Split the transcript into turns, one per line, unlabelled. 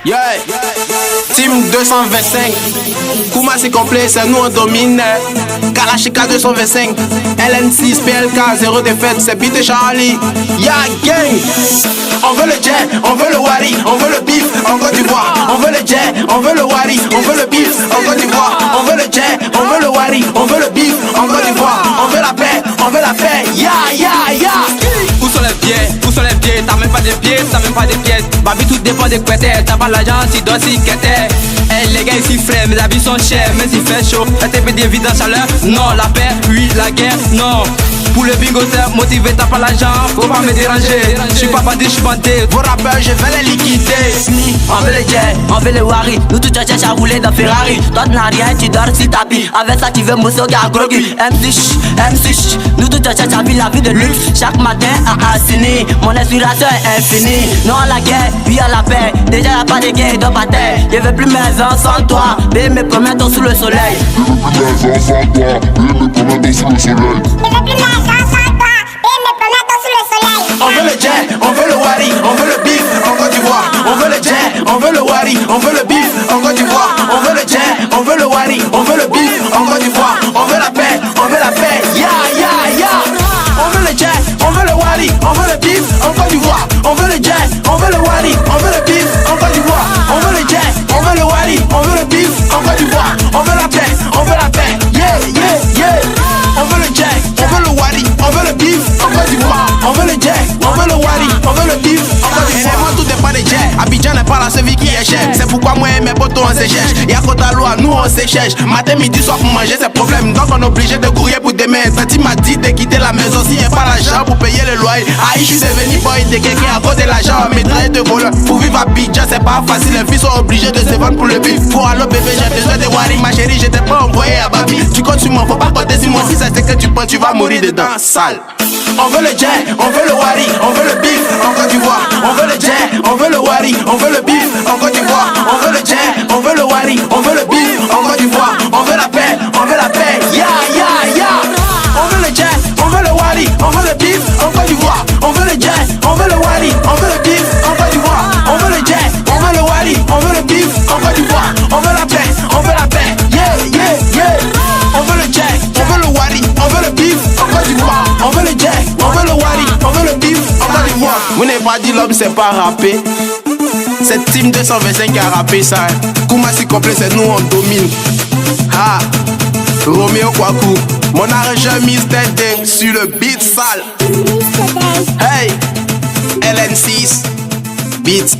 Yeah, Team 225. Kouma c'est complet, c'est nous on domine. Kalashika 225. LN6, PLK, 0 défaite, c'est Beat et Charlie. Yeah, gang. On veut le jet, on veut le wari, on veut le bif en Côte d'Ivoire. On veut le jet, on veut le wari, on veut le bif en Côte d'Ivoire. On veut le jet, on veut le wari, on veut le bif en Côte d'Ivoire. On veut la paix, on veut la paix. Yeah, yeah, yeah.
Où sont les pieds? Où sont les pieds? T'as même pas des pieds, t'as même pas des pièces. Babi tout dépend des couettes. T'as pas l'argent, si doit si qu'était. Eh les gars ici frères, mes habits sont chers, mais s'il fait chaud, la TP des vides en chaleur. Non, la paix, oui, la guerre, non. Pour le bingo t'es motivé, t'as pas l'argent, faut pas me déranger. J'suis pas bandit, j'suis bandé.
Vos rappeurs, je vais les liquider.
On veut le jet, on veut le wari. Nous tout cherchons à rouler dans Ferrari. Toi n'as rien, tu dors sur tapis. Avec ça tu veux mousser au gars groggy. M6, nous tout cherchons à vivre la vie de luxe. Chaque matin à Assini, mon inspiration est infinie. Non à la guerre, oui à la paix. Déjà y'a pas de guerre, donc pas terre. Je veux plus maison sans toi, mais mes promesses sous le soleil.
Je veux plus maison sans toi, mais mes promesses sous le soleil.
On veut le jet, on veut le wari, on veut le bif en Côte d'Ivoire. On veut le jet, on veut le wari, on veut le bif en Côte d'Ivoire. On veut le jet, on veut le wari, on veut le bif en Côte d'Ivoire. On veut la paix, on veut la paix. Yeah, yeah, yeah. On veut le jet, on veut le wari, on veut le bif en Côte d'Ivoire. On veut le jet, on veut le wari, on veut le bif en Côte d'Ivoire. On veut le jet, on veut le wari, on veut le bif en Côte d'Ivoire. On veut la paix, on veut la paix. Yeah, yeah, yeah. On veut le jet, on veut le wari, on veut le bif en Côte d'Ivoire. On veut le jet, on veut le wari, on veut le bif en Côte d'Ivoire. Moi tout dépend des jets. Abidjan n'est pas la seule vie qui est chère. C'est pourquoi moi et mes potos on s'échèche. Et à côté de loi, nous on s'échèche. Matin, midi, soir pour manger c'est problème. Donc on est obligé de courir pour demain. Tati m'a dit de quitter la maison s'il n'y a pas l'argent pour payer le loyer. Aïe, je suis devenu boy de quelqu'un à cause de l'argent. On m'étraille de voleur. Pour vivre à Abidjan c'est pas facile. Les filles sont obligées de se vendre pour le bif. Pour aller bébé j'ai besoin de wari. Ma chérie j'étais pas envoyé à Babi. Tu comptes sur moi, faut pas compter sur moi. Si c'est ce que tu penses tu vas mourir dedans. Sale. On veut le jet, on veut le wari, on veut le bif en Côte d'Ivoire. On veut le jet, on veut le wari, on veut le bif en Côte d'Ivoire. On veut le jet, on veut le wari, on veut le bif en Côte d'Ivoire. On veut la paix, on veut la paix. Yeah, yeah, yeah. On veut le jet, on veut le wari, on veut le bif en Côte d'Ivoire. On veut le jet, on veut le wari, on veut le bif en Côte d'Ivoire. On veut le jet, on veut le wari, on veut le bif en Côte d'Ivoire. On veut la paix, on veut la paix. Yeah, yeah, yeah. On veut le jet, on veut le wari, on veut le bif en Côte d'Ivoire. On veut le jet, on veut le wari, on veut le bif en Côte d'Ivoire. Vous n'avez pas dit l'homme c'est pas rappé. C'est Team 225 qui a rappé ça. Kouma si complet c'est nous on domine. Ah, Roméo Kwaku, mon argent Mr. Deng sur le beat sale. Hey, LN6, beat.